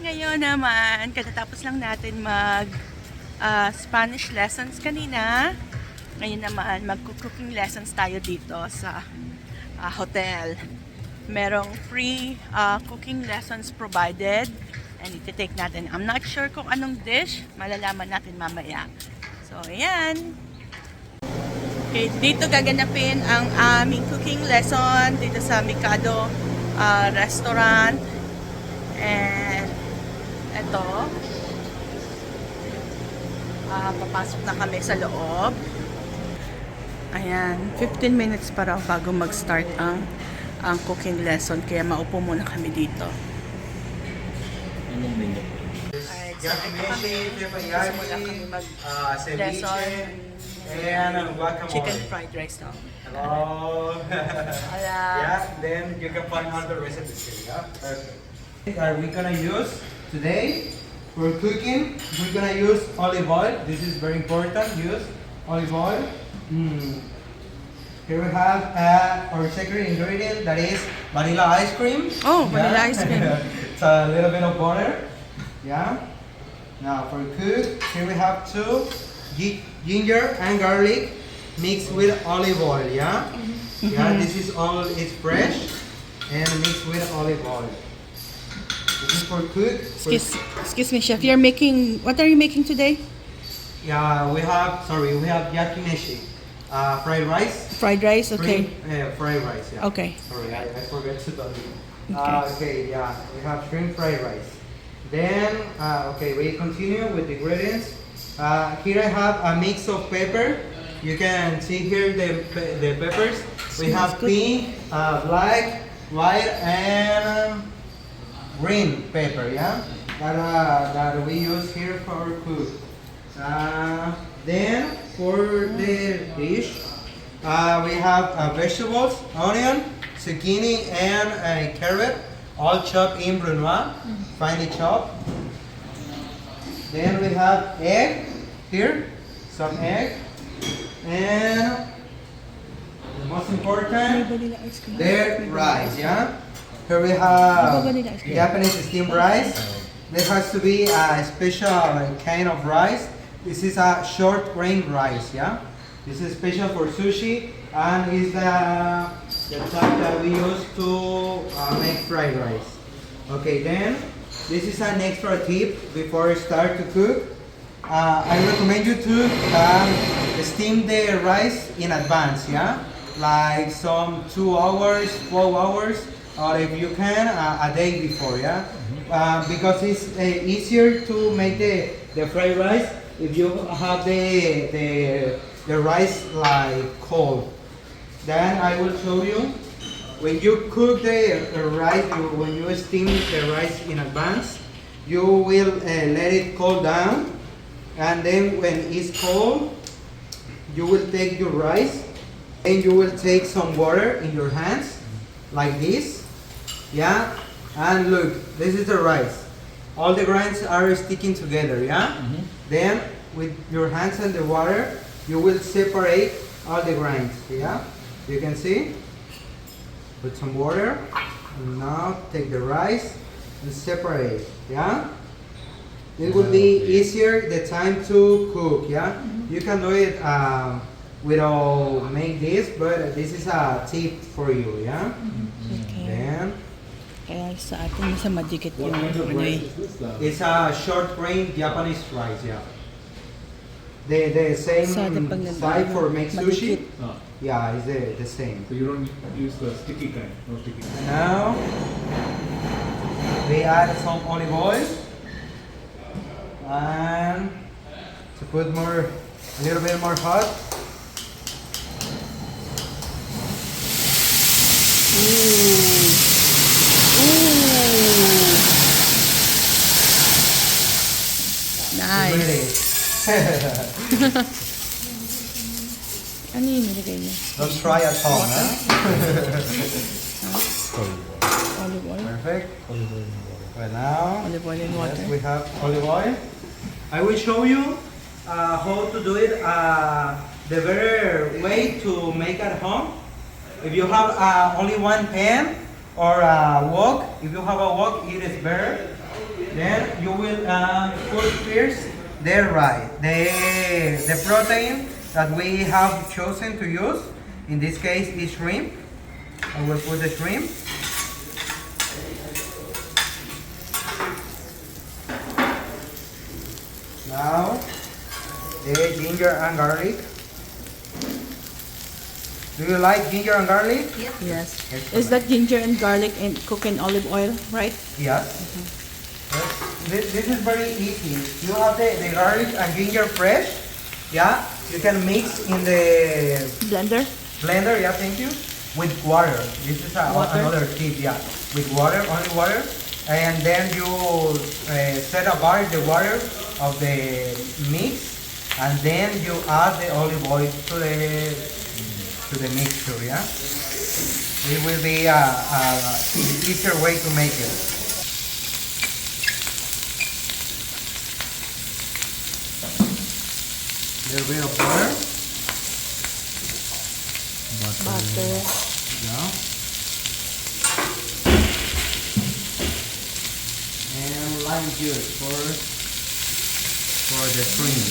Ngayon naman, katatapos lang natin mag Spanish lessons kanina. Ngayon naman, mag-cooking lessons tayo dito sa hotel. Merong free cooking lessons provided. And iti-take natin. I'm not sure kung anong dish. Malalaman natin mamaya. So, ayan. Okay, dito gaganapin ang aming cooking lesson dito sa Mikado restaurant. And ito, papasok na kami sa loob. Ayan, 15 minutes pa raw bago mag-start ang cooking lesson. Kaya maupo muna kami dito. Alright, so ito kami. Simula kami mag-lesson. And guacamole. Chicken fried rice now. Hello. Hola. Yeah, then you can find all the recipes here. Yeah, perfect. Are we gonna use today for cooking? We're gonna use olive oil. This is very important. Use olive oil. Here we have our secret ingredient, that is vanilla ice cream. Oh, vanilla ice cream. It's a little bit of butter. Yeah. Now for cook, here we have two ginger and garlic mixed with olive oil. Yeah. Yeah. This is all. It's fresh and mixed with olive oil. This is for cook. Excuse me, chef. You're making. What are you making today? Yeah, we have yakinishi, fried rice. Fried rice. Okay. Fried rice. Yeah. Okay. Sorry, I forgot to tell you. Okay. Okay, yeah, we have shrimp fried rice. Then, okay, we continue with the ingredients. Here I have a mix of pepper. You can see here the peppers. We have pink, black, white, and green pepper. Yeah, that we use here for cook. Then for the dish, we have vegetables, onion, zucchini, and carrot, all chopped in brunoise, finely chopped. Then we have egg here, some egg, and the most important, the rice. Yeah, here we have Japanese steamed rice. There has to be a special kind of rice. This is a short grain rice. Yeah, this is special for sushi, and is the type that we use to make fried rice. Okay, then this is an extra tip before you start to cook. I recommend you to steam the rice in advance. Yeah, like some 2 hours, 12 hours, or if you can, a day before. Yeah, because it's easier to make the fried rice if you have the rice like cold. Then I will show you. When you cook the rice, when you steam the rice in advance, you will let it cool down, and then when it's cold, you will take your rice and you will take some water in your hands, like this. Yeah, and look, this is the rice. All the grains are sticking together. Yeah. Then with your hands and the water, you will separate all the grains. Yeah, you can see. Put some water, and now take the rice and separate. Yeah, it will be easier the time to cook. Yeah, you can do it without make this, but this is a tip for you. Yeah. Okay. Then Kaya sa atin sa madikit yung it's a short grain Japanese rice. Yeah. The same side for make sushi. Yeah, it's the same. So you don't use the sticky kind, no sticky kind. Now we add some olive oil, and to put a little bit more hot. Nice. Ano yung nilagay niya? Don't try at home, huh? Olive oil. Perfect. Well, now Olive oil and water. yes, we have olive oil. I will show you how to do it. The better way to make at home. If you have only one pan or a wok, if you have a wok, it is better. Then you will put first the rice, the protein that we have chosen to use. In this case is shrimp. I will put the shrimp. Now the ginger and garlic. Do you like ginger and garlic? Yes. Excellent. Is that ginger and garlic and cooked in olive oil, right? Yes. Yes. This is very easy. You have the garlic and ginger fresh. Yeah. You can mix in the Blender? blender. Yeah, thank you. With water. This is Water? another tip. Yeah. With water, only water. And then you set apart the water of the mix. And then you add the olive oil to the mixture. Yeah. It will be a easier way to make it. A little bit of butter. Butter. Yeah. And lime juice for the shrimp.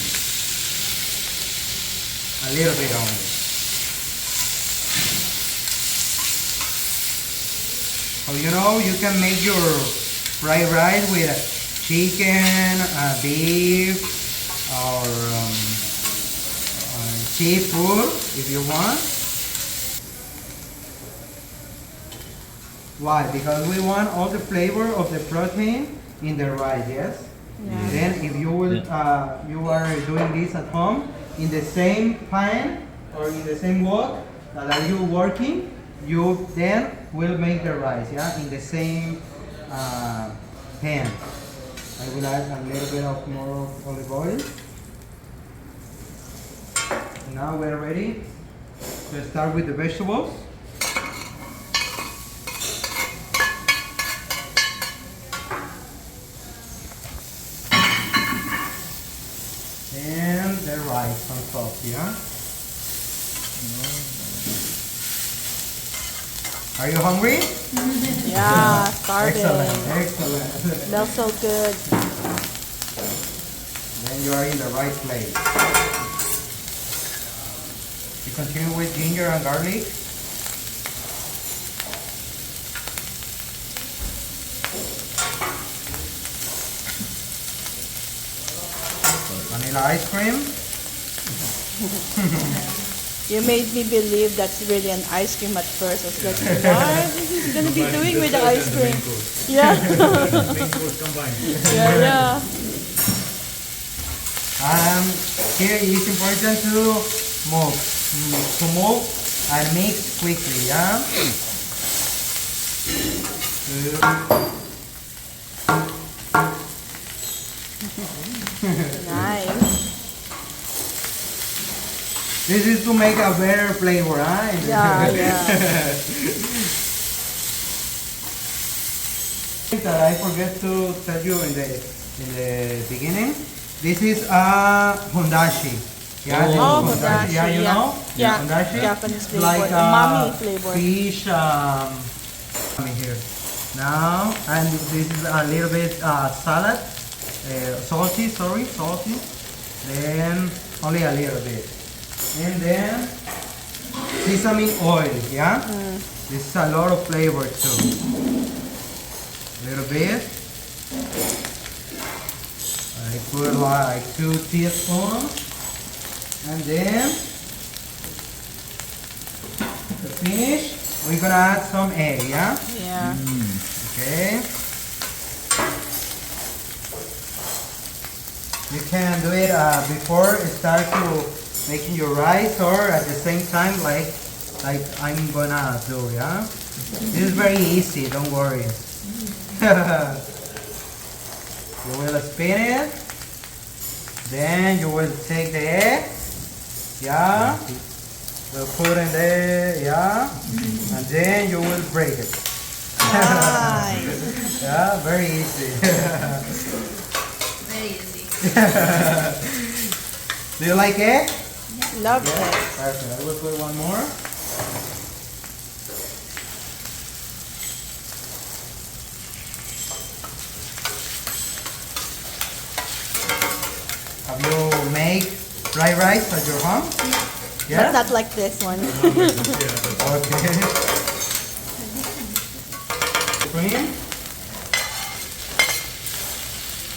A little bit only. So you know you can make your fried rice with chicken, beef, or seafood if you want. Why? Because we want all the flavor of the protein in the rice, yes? Yeah. Then if you will, you are doing this at home in the same pan or in the same wok that are you working, you then will make the rice, yeah, in the same pan. I will add a little bit of more olive oil. Now we're ready to start with the vegetables. And the rice on top, yeah? Are you hungry? Yeah, started. Excellent. Smells so good. Then you are in the right place. You continue with ginger and garlic. Vanilla ice cream. You made me believe that's really an ice cream at first. I was like, what is he going to be doing with the ice cream? Yeah. Main course combined. Yeah. Here it is important to move and mix quickly, yeah? Nice. This is to make a better flavor, huh? Yeah, yeah. That I forget to tell you in the beginning. This is hondashi. Yeah, this Oh, is hondashi, Yeah, you yeah. know? Yeah, Hondashi. Japanese flavor, Like umami flavor. fish. Here. Now, and this is a little bit salad. Salty. Then only a little bit. And then sesame oil, yeah? This is a lot of flavor too. A little bit. I put like 2 teaspoons. And then to finish, we're gonna add some egg, yeah? Yeah. Okay. You can do it before it starts to making your rice or at the same time like I'm gonna do, yeah? This is very easy, don't worry. You will spin it, then you will take the egg, yeah? We'll put in there, yeah? And then you will break it. Nice. Yeah, very easy. Very easy. Do you like egg? Love Yeah, it. perfect. I will put one more. Dry rice at your home? But Yeah? not like this one. Okay. Cream.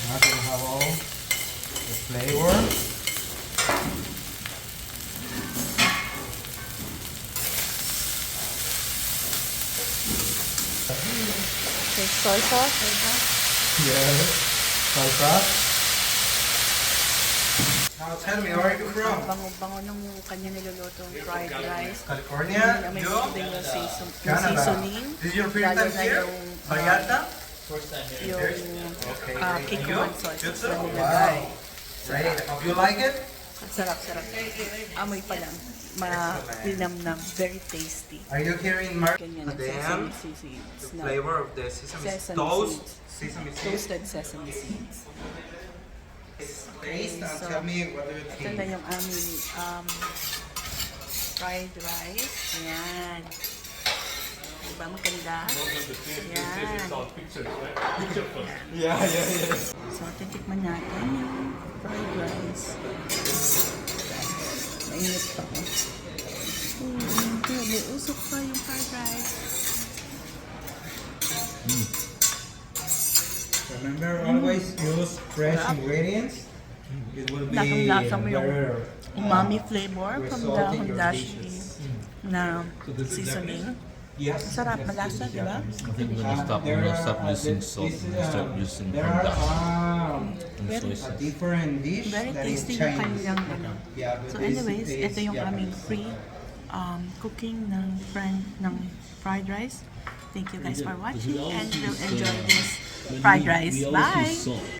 Now you have all the flavor. Okay, soy sauce. Yeah. Salsa. Now tell me, where are you Ang from? bango-bango ng kanya nilulutong fried rice. California? May You? din yung Canada. seasoning. This is your first Lalo time na here? yung, Vallarta? yung Okay. Kikuan You? sauce You too? na nilagay. Great. Hope you like it? Sarap. Amoy pa lang. Malinamnam. Very tasty. Are you here in Mar? Ganyan. Then, Sesame seeds. the No. flavor of the sesame Sesame toast, seeds. sesame seeds. Toasted sesame seeds. Taste and so, tell me what do you Ito na think. yung aming fried rice. Ayan. Diba maganda? Ayan. Yeah. So, titikman natin yung fried rice. Mainit pa ko. May usok pa yung fried rice. Remember, always use fresh ingredients. It will be Lasang-lasa mo yung better. umami flavor from the result in your hondashi dishes. na seasoning. Yes. Sarap, malasa, di ba? I think we're gonna stop using salt. We're gonna start using There are and soy a sauce. different dish Very that is tasty yung Chinese. kanilang ano. Yeah, but So this anyways, is ito yung aming Japanese. free cooking ng fried rice. Thank you guys for watching and we'll enjoy this fried rice. Bye!